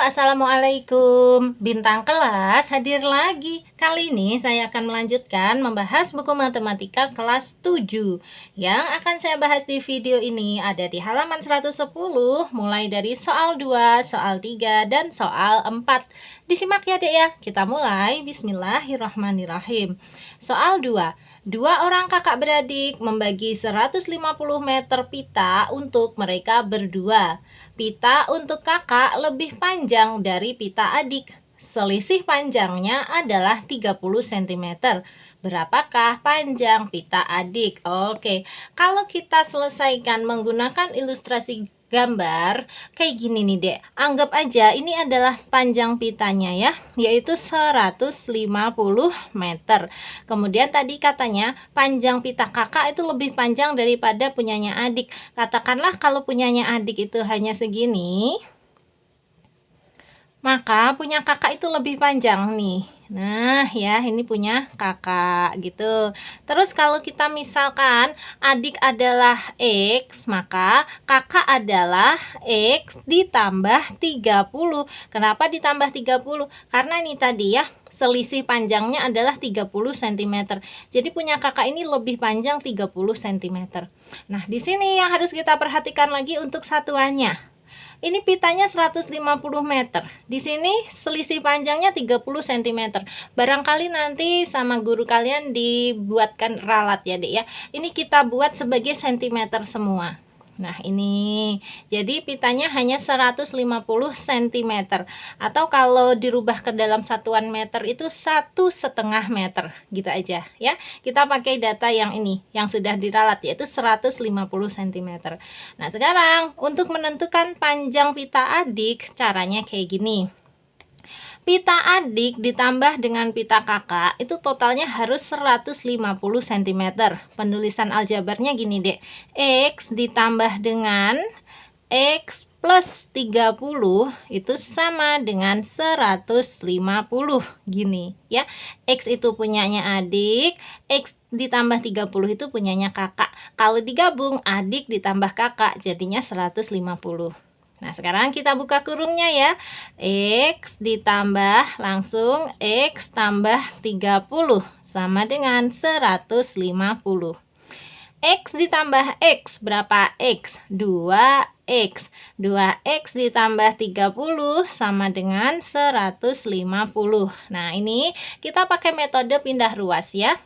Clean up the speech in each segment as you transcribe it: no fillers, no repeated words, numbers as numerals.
Assalamualaikum. Bintang kelas hadir lagi. Kali ini saya akan melanjutkan membahas buku matematika kelas 7. Yang akan saya bahas di video ini ada di halaman 110, mulai dari soal 2, soal 3, dan soal 4. Disimak ya, Dek ya. Kita mulai. Bismillahirrahmanirrahim. Soal 2. Dua orang kakak beradik membagi 150 meter pita untuk mereka berdua. Pita untuk kakak lebih panjang dari pita adik. Selisih panjangnya adalah 30 cm. Berapakah panjang pita adik? Oke, kalau kita selesaikan menggunakan ilustrasi gambar kayak gini nih, Dek. Anggap aja ini adalah panjang pitanya ya, yaitu 150 meter. Kemudian tadi katanya panjang pita kakak itu lebih panjang daripada punyanya adik. Katakanlah kalau punyanya adik itu hanya segini, maka punya kakak itu lebih panjang nih. Nah ya, ini punya kakak gitu. Terus kalau kita misalkan adik adalah X, maka kakak adalah X ditambah 30. Kenapa ditambah 30? Karena ini tadi ya, selisih panjangnya adalah 30 cm. Jadi punya kakak ini lebih panjang 30 cm. Nah, di sini yang harus kita perhatikan lagi untuk satuannya. Ini pitanya 150 meter. Di sini selisih panjangnya 30 cm. Barangkali nanti sama guru kalian dibuatkan ralat ya, Dek ya. Ini kita buat sebagai sentimeter semua. Nah, ini jadi pitanya hanya 150 cm, atau kalau dirubah ke dalam satuan meter itu 1,5 meter gitu aja ya. Kita pakai data yang ini yang sudah diralat, yaitu 150 cm. Nah, sekarang untuk menentukan panjang pita adik caranya kayak gini. Pita adik ditambah dengan pita kakak itu totalnya harus 150 cm. Penulisan aljabarnya gini, Dek. X ditambah dengan X plus 30 itu sama dengan 150 gini ya. X itu punyanya adik, X ditambah 30 itu punyanya kakak. Kalau digabung adik ditambah kakak jadinya 150. Nah, sekarang kita buka kurungnya ya. X ditambah langsung X tambah 30 sama dengan 150. X ditambah X berapa X? 2X. 2X ditambah 30 sama dengan 150. Nah, ini kita pakai metode pindah ruas ya,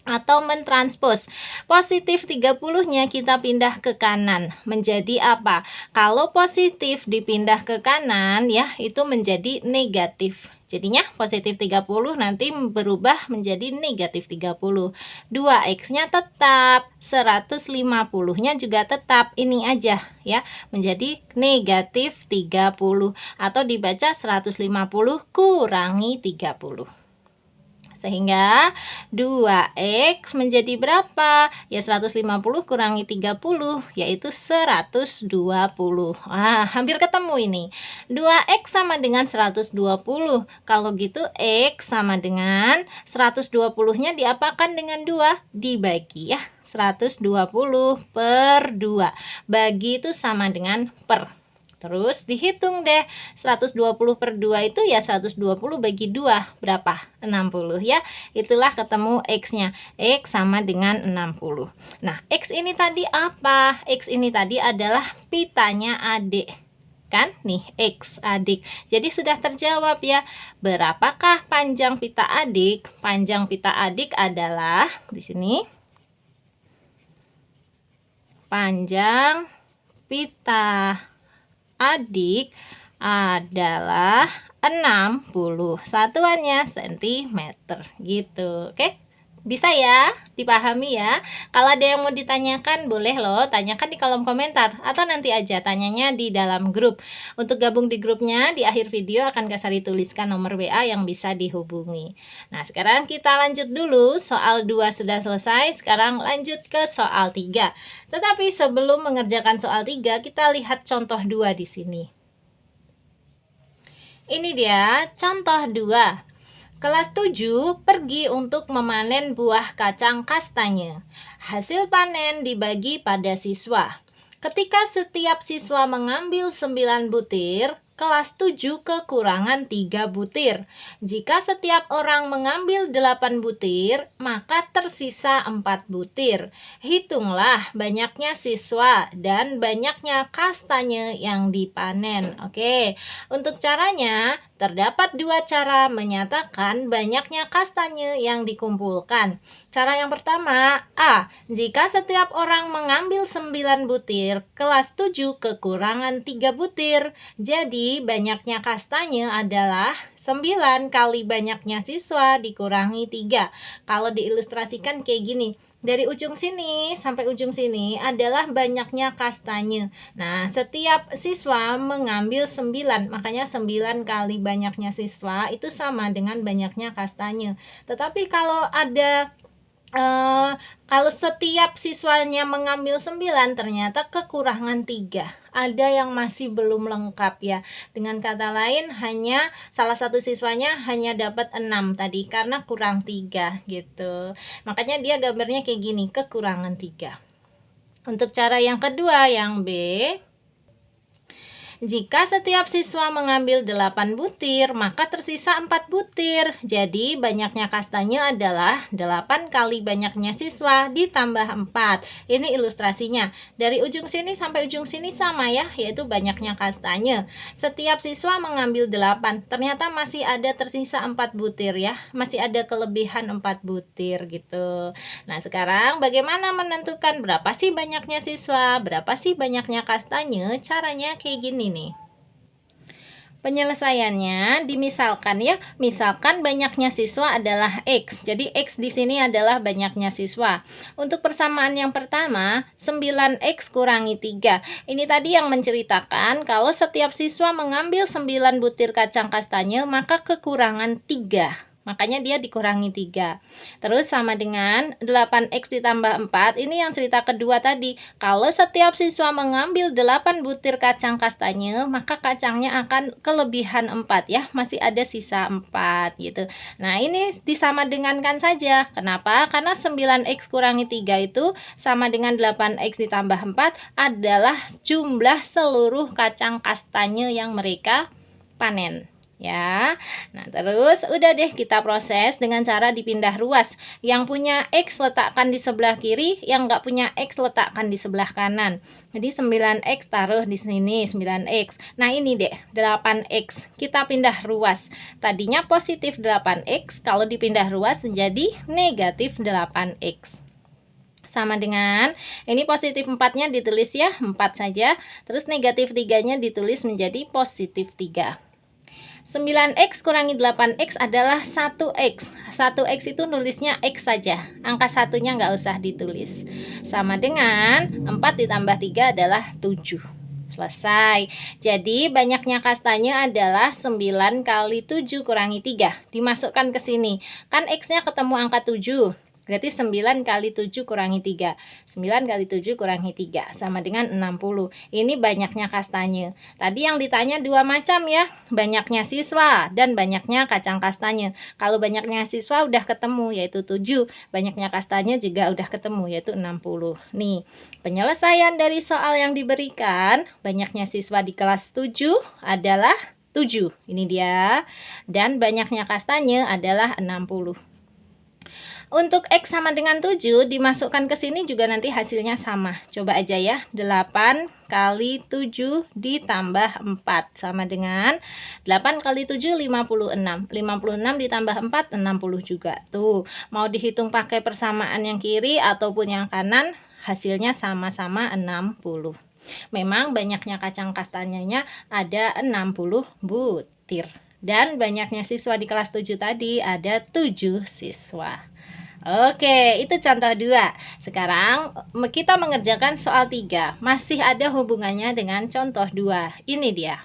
atau mentranspos. Positif 30-nya kita pindah ke kanan. Menjadi apa? Kalau positif dipindah ke kanan ya, itu menjadi negatif. Jadinya positif 30 nanti berubah menjadi negatif 30. 2X-nya tetap, 150-nya juga tetap. Ini aja ya, menjadi negatif 30. Atau dibaca 150 kurangi 30. Sehingga 2X menjadi berapa? Ya 150 kurangi 30 yaitu 120. Hampir ketemu ini. 2X sama dengan 120. Kalau gitu X sama dengan 120-nya diapakan dengan 2? Dibagi ya. 120 per 2. Bagi itu sama dengan per. Terus dihitung deh, 120 per 2 itu ya 120 bagi 2, berapa? 60 ya. Itulah ketemu X-nya. X sama dengan 60. Nah, X ini tadi apa? X ini tadi adalah pitanya adik. Kan? Nih, X adik. Jadi sudah terjawab ya. Berapakah panjang pita adik? Panjang pita adik adalah di sini. Panjang pita adik adalah 60, satuannya cm gitu. Oke, bisa ya dipahami ya. Kalau ada yang mau ditanyakan boleh loh, tanyakan di kolom komentar atau nanti aja tanyanya di dalam grup. Untuk gabung di grupnya, di akhir video akan Kasari tuliskan nomor WA yang bisa dihubungi. Nah, sekarang kita lanjut dulu. Soal 2 sudah selesai, sekarang lanjut ke soal 3. Tetapi sebelum mengerjakan soal 3, kita lihat contoh 2 di sini. Ini dia contoh 2. Kelas 7 pergi untuk memanen buah kacang kastanya. Hasil panen dibagi pada siswa. Ketika setiap siswa mengambil 9 butir, kelas 7 kekurangan 3 butir. Jika setiap orang mengambil 8 butir, maka tersisa 4 butir. Hitunglah banyaknya siswa dan banyaknya kastanya yang dipanen. Oke, untuk caranya, terdapat 2 cara menyatakan banyaknya kastanya yang dikumpulkan. Cara yang pertama, A. Jika setiap orang mengambil 9 butir, kelas 7 kekurangan 3 butir. Jadi, banyaknya kastanya adalah 9 kali banyaknya siswa dikurangi 3. Kalau diilustrasikan kayak gini, dari ujung sini sampai ujung sini adalah banyaknya kastanya. Nah, setiap siswa mengambil 9, makanya 9 kali banyaknya siswa itu sama dengan banyaknya kastanya. Tetapi kalau setiap siswanya mengambil 9, ternyata kekurangan 3. Ada yang masih belum lengkap ya. Dengan kata lain, hanya salah satu siswanya hanya dapat 6 tadi karena kurang 3 gitu. Makanya dia gambarnya kayak gini, kekurangan 3. Untuk cara yang kedua, yang B. Jika setiap siswa mengambil 8 butir, maka tersisa 4 butir. Jadi, banyaknya kastanya adalah 8 kali banyaknya siswa ditambah 4. Ini ilustrasinya. Dari ujung sini sampai ujung sini sama ya, yaitu banyaknya kastanya. Setiap siswa mengambil 8. Ternyata masih ada tersisa 4 butir ya. Masih ada kelebihan 4 butir gitu. Nah, sekarang bagaimana menentukan berapa sih banyaknya siswa, berapa sih banyaknya kastanya? Caranya kayak gini nih. Penyelesaiannya dimisalkan ya, misalkan banyaknya siswa adalah X. Jadi X di sini adalah banyaknya siswa. Untuk persamaan yang pertama, 9X kurangi 3. Ini tadi yang menceritakan kalau setiap siswa mengambil 9 butir kacang kastanya, maka kekurangan 3. Makanya dia dikurangi 3. Terus sama dengan 8X ditambah 4. Ini yang cerita kedua tadi. Kalau setiap siswa mengambil 8 butir kacang kastanya, maka kacangnya akan kelebihan 4 ya. Masih ada sisa 4 gitu. Nah, ini disama dengankan saja. Kenapa? Karena 9X kurangi 3 itu sama dengan 8X ditambah 4 adalah jumlah seluruh kacang kastanya yang mereka panen. Ya, nah terus udah deh kita proses dengan cara dipindah ruas. Yang punya X letakkan di sebelah kiri, yang nggak punya X letakkan di sebelah kanan. Jadi 9X taruh di sini, 9X. Nah ini deh, 8X. Kita pindah ruas. Tadinya positif 8X, kalau dipindah ruas menjadi negatif 8X. Sama dengan ini positif 4-nya ditulis ya, 4 saja. Terus negatif 3-nya ditulis menjadi positif 3. 9X kurangi 8X adalah 1X. 1X itu nulisnya X saja. Angka satunya nggak usah ditulis. Sama dengan 4 ditambah 3 adalah 7. Selesai. Jadi banyaknya kastanya adalah 9 kali 7 kurangi 3. Dimasukkan ke sini. Kan X-nya ketemu angka 7. Berarti 9 kali 7 kurangi 3. 9 kali 7 kurangi 3 sama dengan 60. Ini banyaknya kastanya. Tadi yang ditanya 2 macam ya. Banyaknya siswa dan banyaknya kacang kastanya. Kalau banyaknya siswa udah ketemu yaitu 7. Banyaknya kastanya juga udah ketemu yaitu 60. Nih, penyelesaian dari soal yang diberikan, banyaknya siswa di kelas 7 adalah 7. Ini dia. Dan banyaknya kastanya adalah 60. Untuk X sama dengan 7 dimasukkan ke sini juga nanti hasilnya sama. Coba aja ya. 8 kali 7 ditambah 4 sama dengan 8 kali 7 56. 56 ditambah 4 60 juga. Tuh, mau dihitung pakai persamaan yang kiri ataupun yang kanan, hasilnya sama-sama 60. Memang banyaknya kacang kastanyanya ada 60 butir. Dan banyaknya siswa di kelas 7 tadi ada 7 siswa. Oke, itu contoh 2. Sekarang kita mengerjakan soal 3. Masih ada hubungannya dengan contoh 2. Ini dia.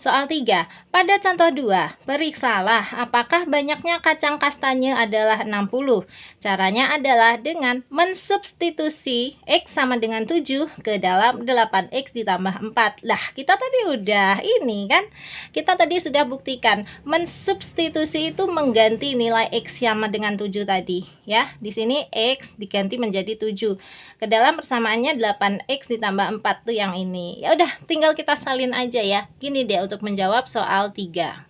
Soal 3. Pada contoh 2, periksalah apakah banyaknya kacang kastanye adalah 60. Caranya adalah dengan mensubstitusi X sama dengan 7 ke dalam 8X ditambah 4. Lah, kita tadi udah ini kan? Kita tadi sudah buktikan mensubstitusi itu mengganti nilai X sama dengan 7 tadi, ya. Di sini X diganti menjadi 7. Ke dalam persamaannya 8X ditambah 4 tuh yang ini. Ya udah, tinggal kita salin aja ya. Gini deh untuk menjawab soal 3.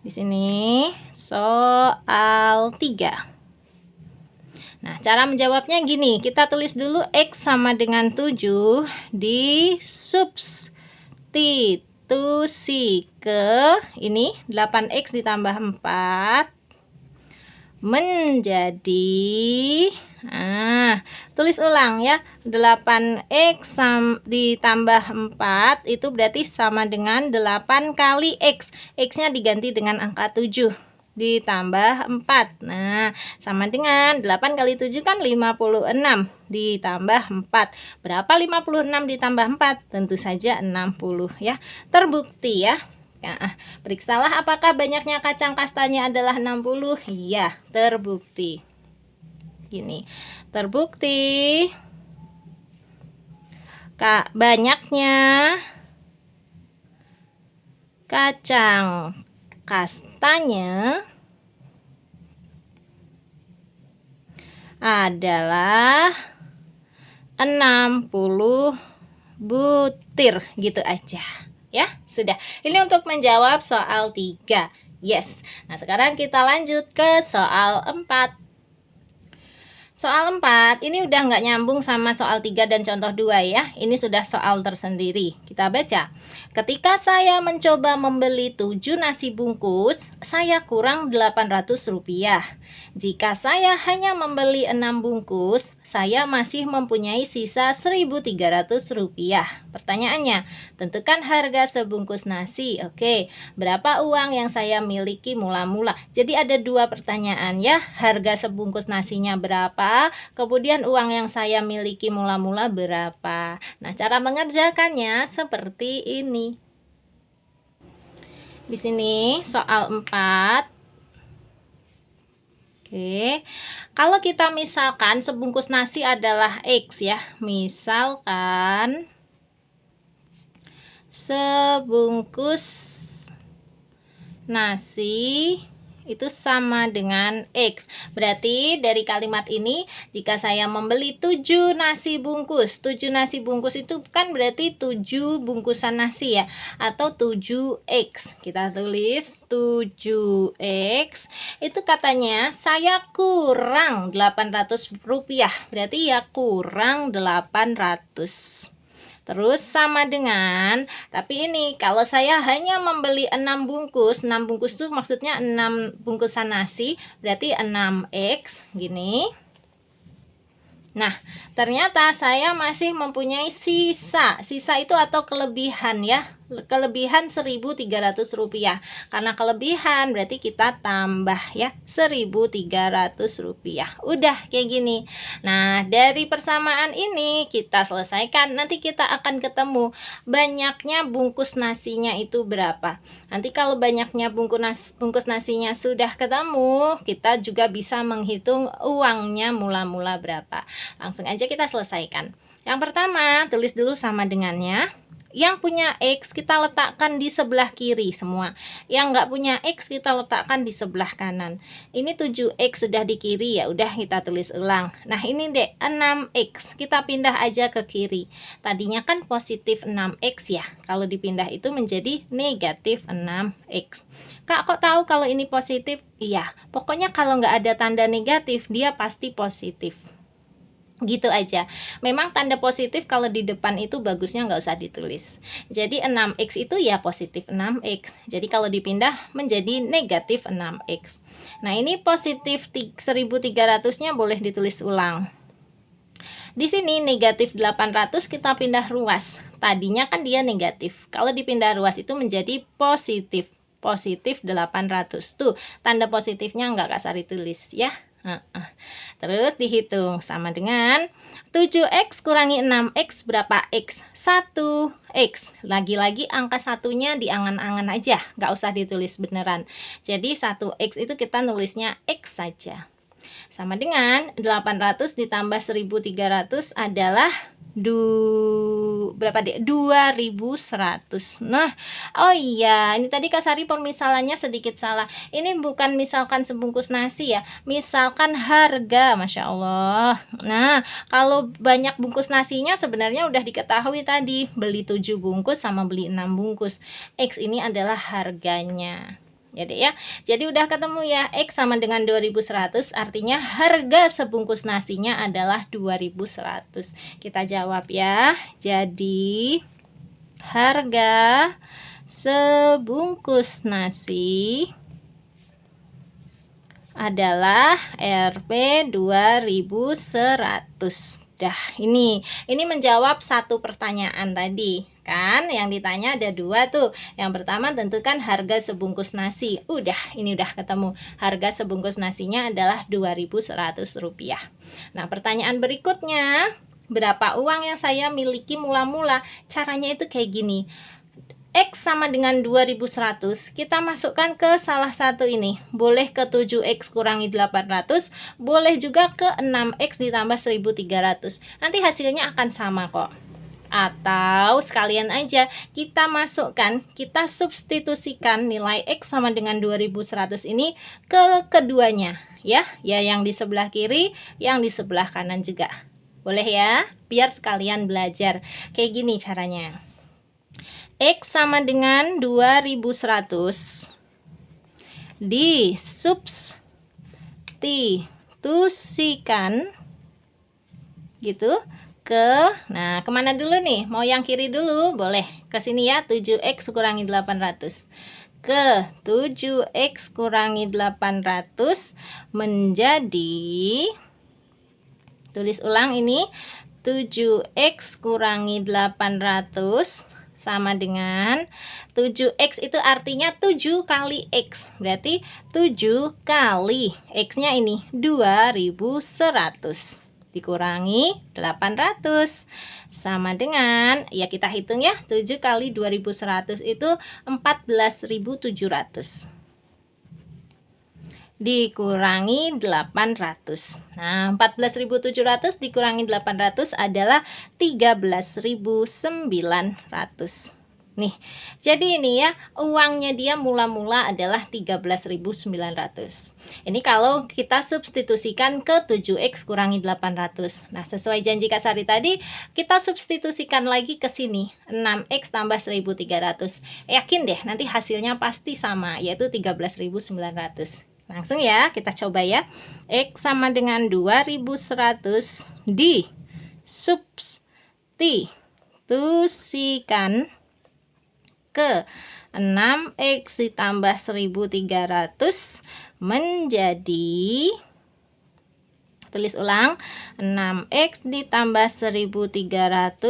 Di sini soal 3. Nah, cara menjawabnya gini. Kita tulis dulu X sama dengan 7 disubstitusi ke ini 8X ditambah 4 menjadi tulis ulang ya. 8X ditambah 4 itu berarti sama dengan 8 kali X. X-nya diganti dengan angka 7 ditambah 4. Nah, sama dengan 8 kali 7 kan 56 ditambah 4. Berapa 56 ditambah 4? Tentu saja 60 ya. Terbukti ya. Ya, periksalah apakah banyaknya kacang kastanya adalah 60. Iya, terbukti. Gini, terbukti banyaknya kacang kastanya adalah 60 butir, gitu aja. Ya, sudah. Ini untuk menjawab soal 3. Yes. Nah, sekarang kita lanjut ke soal 4. Soal 4, ini udah nggak nyambung sama soal 3 dan contoh 2 ya. Ini sudah soal tersendiri. Kita baca. Ketika saya mencoba membeli 7 nasi bungkus, saya kurang Rp800. Jika saya hanya membeli 6 bungkus, saya masih mempunyai sisa Rp1.300. Pertanyaannya, tentukan harga sebungkus nasi. Oke, berapa uang yang saya miliki mula-mula? Jadi ada dua pertanyaan ya. Harga sebungkus nasinya berapa? Kemudian uang yang saya miliki mula-mula berapa? Nah, cara mengerjakannya seperti ini. Di sini soal 4. Oke. Kalau kita misalkan sebungkus nasi adalah X ya. Misalkan sebungkus nasi itu sama dengan X. Berarti dari kalimat ini, jika saya membeli 7 nasi bungkus, 7 nasi bungkus itu kan berarti 7 bungkusan nasi ya, atau 7X. Kita tulis 7X. Itu katanya saya kurang Rp800. Berarti ya kurang 800. Terus sama dengan, tapi ini kalau saya hanya membeli 6 bungkus, 6 bungkus itu maksudnya 6 bungkusan nasi, berarti 6X gini. Nah, ternyata saya masih mempunyai sisa. Sisa itu atau kelebihan ya. Kelebihan Rp1.300. Karena kelebihan berarti kita tambah ya Rp1.300. Udah kayak gini. Nah, dari persamaan ini kita selesaikan. Nanti kita akan ketemu banyaknya bungkus nasinya itu berapa. Nanti kalau banyaknya bungkus nasinya sudah ketemu, kita juga bisa menghitung uangnya mula-mula berapa. Langsung aja kita selesaikan. Yang pertama, tulis dulu sama dengannya. Yang punya X kita letakkan di sebelah kiri semua. Yang nggak punya X kita letakkan di sebelah kanan. Ini 7X sudah di kiri ya, udah kita tulis ulang. Nah ini deh 6X, kita pindah aja ke kiri. Tadinya kan positif 6X ya, kalau dipindah itu menjadi negatif 6X. Kak kok tahu kalau ini positif? Iya, pokoknya kalau nggak ada tanda negatif dia pasti positif. Gitu aja. Memang tanda positif kalau di depan itu bagusnya nggak usah ditulis. Jadi 6X itu ya positif 6X. Jadi kalau dipindah menjadi negatif 6X. Nah ini positif 1.300-nya boleh ditulis ulang. Di sini negatif 800 kita pindah ruas. Tadinya kan dia negatif. Kalau dipindah ruas itu menjadi positif. Positif 800. Tuh, tanda positifnya nggak Kak Sari tulis ya. Heeh. Terus dihitung sama dengan 7x kurangi 6x berapa x? 1x. Lagi-lagi angka satunya diangan-angan aja, nggak usah ditulis beneran. Jadi 1x itu kita nulisnya x saja. Sama dengan 800 ditambah 1300 adalah berapa deh? 2100. Nah, oh iya, ini tadi Kak Sari permisalannya sedikit salah. Ini bukan misalkan sebungkus nasi ya, misalkan harga, Masya Allah. Nah, kalau banyak bungkus nasinya sebenarnya udah diketahui tadi, beli 7 bungkus sama beli 6 bungkus. X ini adalah harganya. Jadi ya, jadi udah ketemu ya, X sama dengan 2100, artinya harga sebungkus nasinya adalah 2100. Kita jawab ya. Jadi harga sebungkus nasi adalah Rp 2100. Dah, ini menjawab satu pertanyaan tadi kan, yang ditanya ada dua tuh. Yang pertama tentukan harga sebungkus nasi. Ini udah ketemu. Harga sebungkus nasinya adalah Rp 2100. Nah, pertanyaan berikutnya, berapa uang yang saya miliki mula-mula? Caranya itu kayak gini. X sama dengan 2100, kita masukkan ke salah satu ini. Boleh ke 7X kurangi 800, boleh juga ke 6X ditambah 1300. Nanti hasilnya akan sama kok. Atau sekalian aja kita masukkan, kita substitusikan nilai X sama dengan 2100 ini ke keduanya. Ya yang di sebelah kiri, yang di sebelah kanan juga. Boleh ya? Biar sekalian belajar. Kayak gini caranya. X sama dengan 2100 disubstitusikan gitu ke, nah kemana dulu nih? Mau yang kiri dulu? Boleh, ke sini ya, 7X kurangi 800 ke 7X kurangi 800 menjadi, tulis ulang ini, 7X kurangi 800 sama dengan 7X itu artinya 7 kali X. Berarti 7 kali X-nya ini 2100 dikurangi 800 sama dengan, ya kita hitung ya, 7 kali 2100 itu 14.700 dikurangi 800. Nah, 14.700 dikurangi 800 adalah 13.900. Nih, jadi ini ya, uangnya dia mula-mula adalah 13.900. Ini kalau kita substitusikan ke 7X kurangi 800. Nah, sesuai janji Kak Sari tadi, kita substitusikan lagi ke sini, 6X tambah 1300. Yakin deh, nanti hasilnya pasti sama, yaitu 13.900. Langsung ya, kita coba ya. X sama dengan 2100 disubstitusikan ke 6X ditambah 1300 menjadi, tulis ulang, 6X ditambah 1300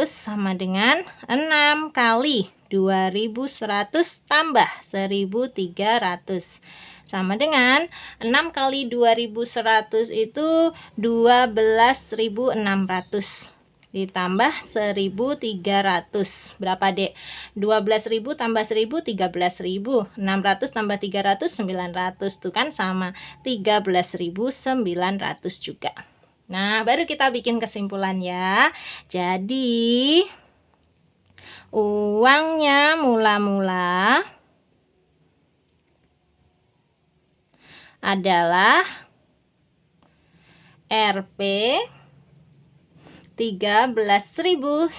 sama dengan 6 kali 2100 tambah 1300 sama dengan 6 kali 2100 itu 12.600 ditambah 1300. Berapa, Dek? 12.000 tambah 1.000 13.000. 600 tambah 300 900. Tuh kan sama 13.900 juga. Nah, baru kita bikin kesimpulan ya. Jadi uangnya mula-mula adalah Rp 13.900.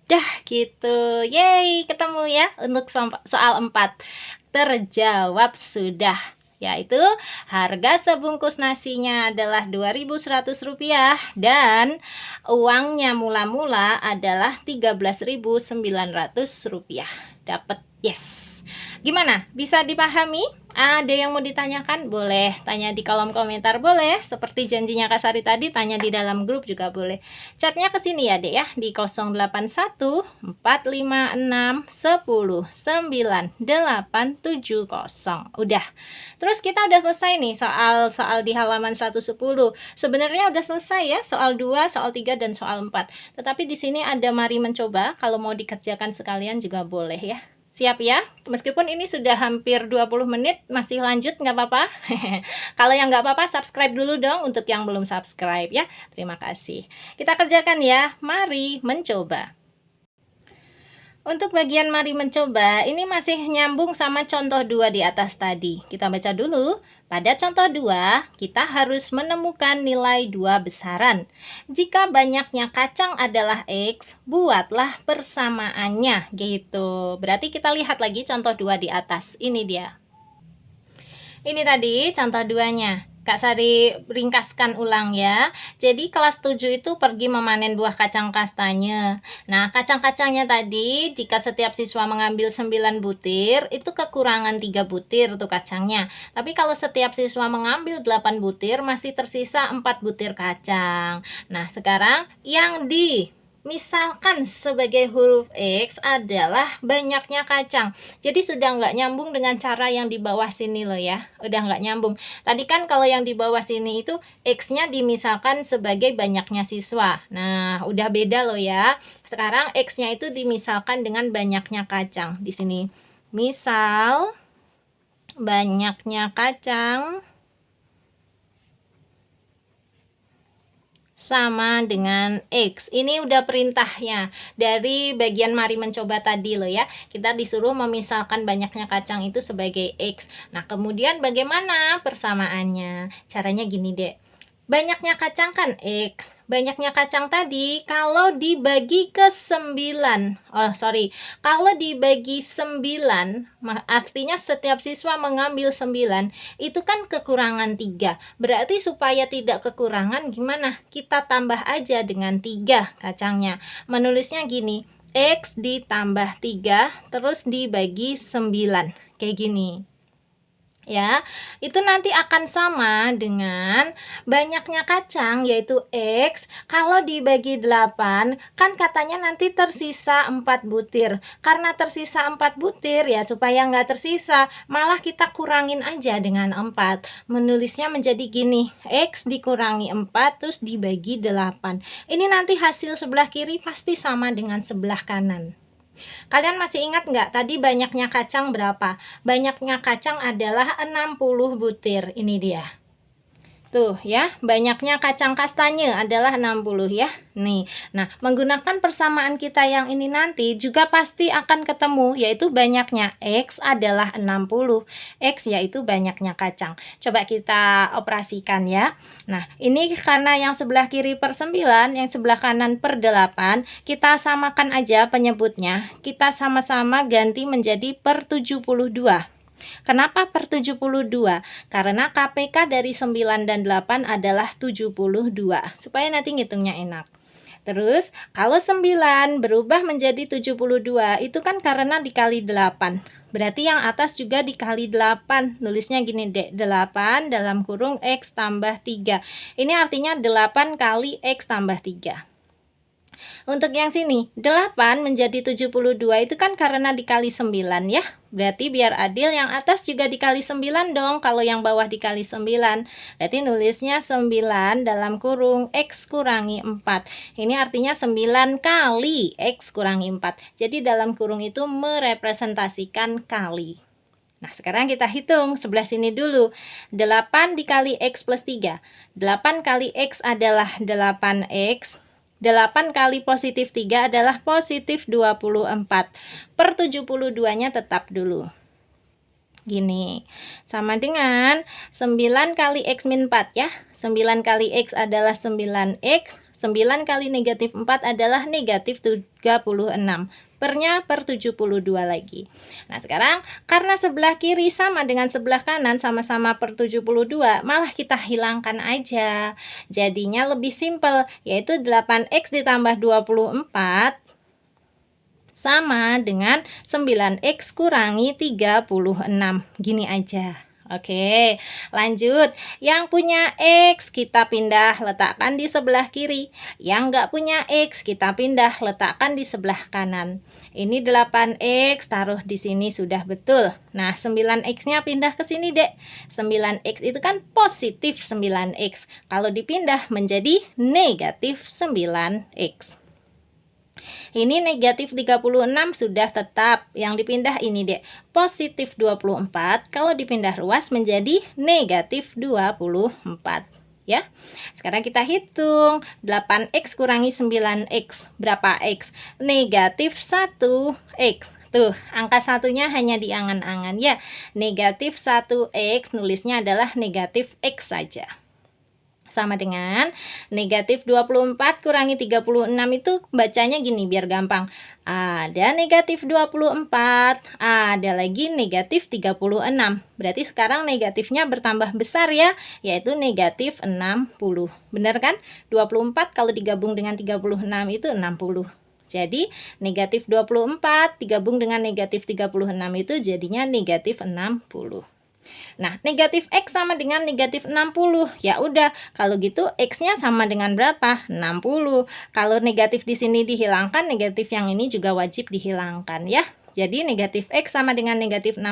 Dah gitu. Yeay, ketemu ya untuk soal 4. Terjawab sudah. Yaitu harga sebungkus nasinya adalah Rp 2.100 dan uangnya mula-mula adalah Rp 13.900. Dapat, yes. Gimana? Bisa dipahami Ada yang mau ditanyakan? Boleh tanya di kolom komentar, boleh. Seperti janjinya Kak Sari tadi, tanya di dalam grup juga boleh. Chatnya ke sini ya, Dek ya, di 081 456 10 9870. Udah. Terus kita udah selesai nih soal di halaman 110. Sebenarnya udah selesai ya, soal 2, soal 3 dan soal 4. Tetapi di sini ada mari mencoba, kalau mau dikerjakan sekalian juga boleh ya. Siap ya? Meskipun ini sudah hampir 20 menit, masih lanjut nggak apa-apa? Kalau yang nggak apa-apa, subscribe dulu dong untuk yang belum subscribe ya. Terima kasih. Kita kerjakan ya. Mari mencoba. Untuk bagian mari mencoba, ini masih nyambung sama contoh 2 di atas tadi. Kita baca dulu. Pada contoh 2, kita harus menemukan nilai 2 besaran. Jika banyaknya kacang adalah X, buatlah persamaannya. Gitu. Berarti kita lihat lagi contoh 2 di atas. Ini dia. Ini tadi contoh 2-nya. Kak Sari ringkaskan ulang ya. Jadi kelas 7 itu pergi memanen buah kacang kastanye. Nah, kacang-kacangnya tadi jika setiap siswa mengambil 9 butir, itu kekurangan 3 butir tuh kacangnya. Tapi kalau setiap siswa mengambil 8 butir, masih tersisa 4 butir kacang. Nah, sekarang yang misalkan sebagai huruf X adalah banyaknya kacang. Jadi sudah nggak nyambung dengan cara yang di bawah sini loh ya. Udah nggak nyambung. Tadi kan kalau yang di bawah sini itu X-nya dimisalkan sebagai banyaknya siswa. Nah, udah beda loh ya. Sekarang X-nya itu dimisalkan dengan banyaknya kacang. Di sini. Misal banyaknya kacang sama dengan X. Ini udah perintahnya dari bagian mari mencoba tadi loh ya. Kita disuruh memisalkan banyaknya kacang itu sebagai X. Nah, kemudian bagaimana persamaannya? Caranya gini deh. Banyaknya kacang kan X. Banyaknya kacang tadi kalau dibagi ke 9. Kalau dibagi 9, artinya setiap siswa mengambil 9, itu kan kekurangan 3. Berarti supaya tidak kekurangan gimana? Kita tambah aja dengan 3 kacangnya. Menulisnya gini, X ditambah 3 terus dibagi 9. Kayak gini. Ya, itu nanti akan sama dengan banyaknya kacang yaitu X kalau dibagi 8 kan katanya nanti tersisa 4 butir. Karena tersisa 4 butir ya supaya nggak tersisa malah kita kurangin aja dengan 4. Menulisnya menjadi gini, X dikurangi 4 terus dibagi 8. Ini nanti hasil sebelah kiri pasti sama dengan sebelah kanan. Kalian masih ingat nggak tadi banyaknya kacang berapa? Banyaknya kacang adalah 60 butir. Ini dia. Tuh ya, banyaknya kacang kastanye adalah 60 ya. Nih, nah menggunakan persamaan kita yang ini nanti juga pasti akan ketemu, yaitu banyaknya X adalah 60. X yaitu banyaknya kacang. Coba kita operasikan ya. Nah, ini karena yang sebelah kiri per 9, yang sebelah kanan per 8, kita samakan aja penyebutnya. Kita sama-sama ganti menjadi per 72. Kenapa per 72? Karena KPK dari 9 dan 8 adalah 72. Supaya nanti ngitungnya enak. Terus, kalau 9 berubah menjadi 72, itu kan karena dikali 8. Berarti yang atas juga dikali 8. Nulisnya gini dek, 8 dalam kurung X tambah 3. Ini artinya 8 kali X tambah 3. Untuk yang sini, 8 menjadi 72 itu kan karena dikali 9 ya. Berarti biar adil yang atas juga dikali 9 dong, kalau yang bawah dikali 9. Berarti nulisnya 9 dalam kurung X kurangi 4. Ini artinya 9 kali X kurangi 4. Jadi dalam kurung itu merepresentasikan kali. Nah, sekarang kita hitung sebelah sini dulu. 8 dikali X plus 3. 8 kali X adalah 8X. 8 kali positif 3 adalah positif 24. Per 72-nya tetap dulu. Gini, sama dengan 9 kali X min 4 ya. 9 kali X adalah 9X. 9 kali negatif 4 adalah negatif 36. Pernya per 72 lagi. Nah, sekarang karena sebelah kiri sama dengan sebelah kanan sama-sama per 72, malah kita hilangkan aja. Jadinya lebih simpel, yaitu 8X ditambah 24 sama dengan 9X kurangi 36. Gini aja. Oke, lanjut. Yang punya X kita pindah letakkan di sebelah kiri. Yang nggak punya X kita pindah letakkan di sebelah kanan. Ini 8X taruh di sini sudah betul. Nah, 9X-nya pindah ke sini, Dek. 9X itu kan positif 9X. Kalau dipindah menjadi negatif 9X. Ini negatif 36 sudah tetap. Yang dipindah ini, Dek. Positif 24 kalau dipindah ruas menjadi negatif 24. Ya. Sekarang kita hitung. 8X kurangi 9X. Berapa X? Negatif 1X. Tuh, angka satunya hanya di angan-angan ya. Negatif 1X nulisnya adalah negatif X saja. Sama dengan negatif 24 kurangi 36 itu bacanya gini biar gampang. Ada negatif 24, ada lagi negatif 36. Berarti sekarang negatifnya bertambah besar ya, yaitu negatif 60. Benar kan? 24 kalau digabung dengan 36 itu 60. Jadi negatif 24 digabung dengan negatif 36 itu jadinya negatif 60. Nah, negatif X sama dengan negatif 60. Ya udah, kalau gitu X-nya sama dengan berapa? 60. Kalau negatif di sini dihilangkan, negatif yang ini juga wajib dihilangkan ya. Jadi negatif X sama dengan negatif 60,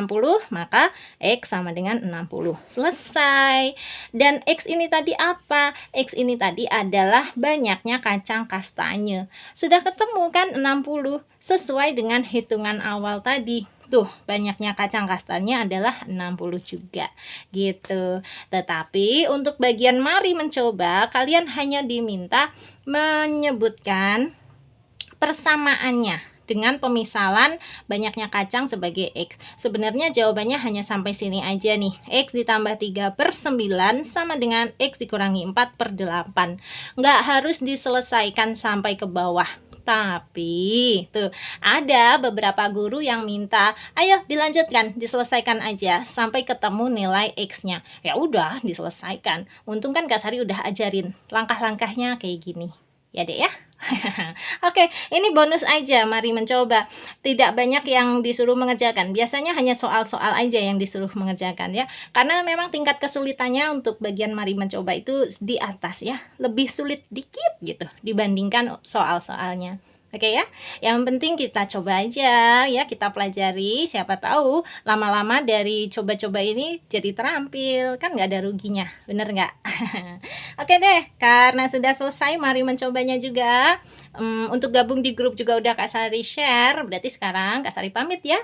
maka X sama dengan 60. Selesai. Dan X ini tadi apa? X ini tadi adalah banyaknya kacang kastanya. Sudah ketemu kan 60? Sesuai dengan hitungan awal tadi. Tuh, banyaknya kacang kastanya adalah 60 juga. Gitu. Tetapi untuk bagian mari mencoba, kalian hanya diminta menyebutkan persamaannya dengan pemisalan banyaknya kacang sebagai X. Sebenarnya jawabannya hanya sampai sini aja nih. X ditambah 3/9 sama dengan X dikurangi 4/8. Nggak harus diselesaikan sampai ke bawah. Tapi tuh ada beberapa guru yang minta, ayo dilanjutkan, diselesaikan aja sampai ketemu nilai X-nya. Ya udah, diselesaikan. Untung kan Kak Sari udah ajarin langkah-langkahnya kayak gini. Ya Dek ya. Oke, ini bonus aja, mari mencoba. Tidak banyak yang disuruh mengerjakan. Biasanya hanya soal-soal aja yang disuruh mengerjakan ya. Karena memang tingkat kesulitannya untuk bagian mari mencoba itu di atas ya. Lebih sulit dikit gitu dibandingkan soal-soalnya. Oke ya, yang penting kita coba aja ya, kita pelajari, siapa tahu lama-lama dari coba-coba ini jadi terampil, kan nggak ada ruginya, bener nggak? Oke deh, karena sudah selesai, mari mencobanya juga. Untuk gabung di grup juga udah Kak Sari share, berarti sekarang Kak Sari pamit ya.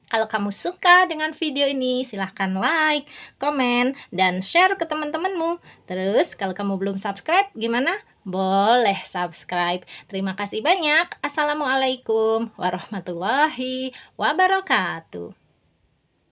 Kalau kamu suka dengan video ini, silahkan like, komen, dan share ke teman-temanmu. Terus, kalau kamu belum subscribe, gimana? Boleh subscribe. Terima kasih banyak. Assalamualaikum warahmatullahi wabarakatuh.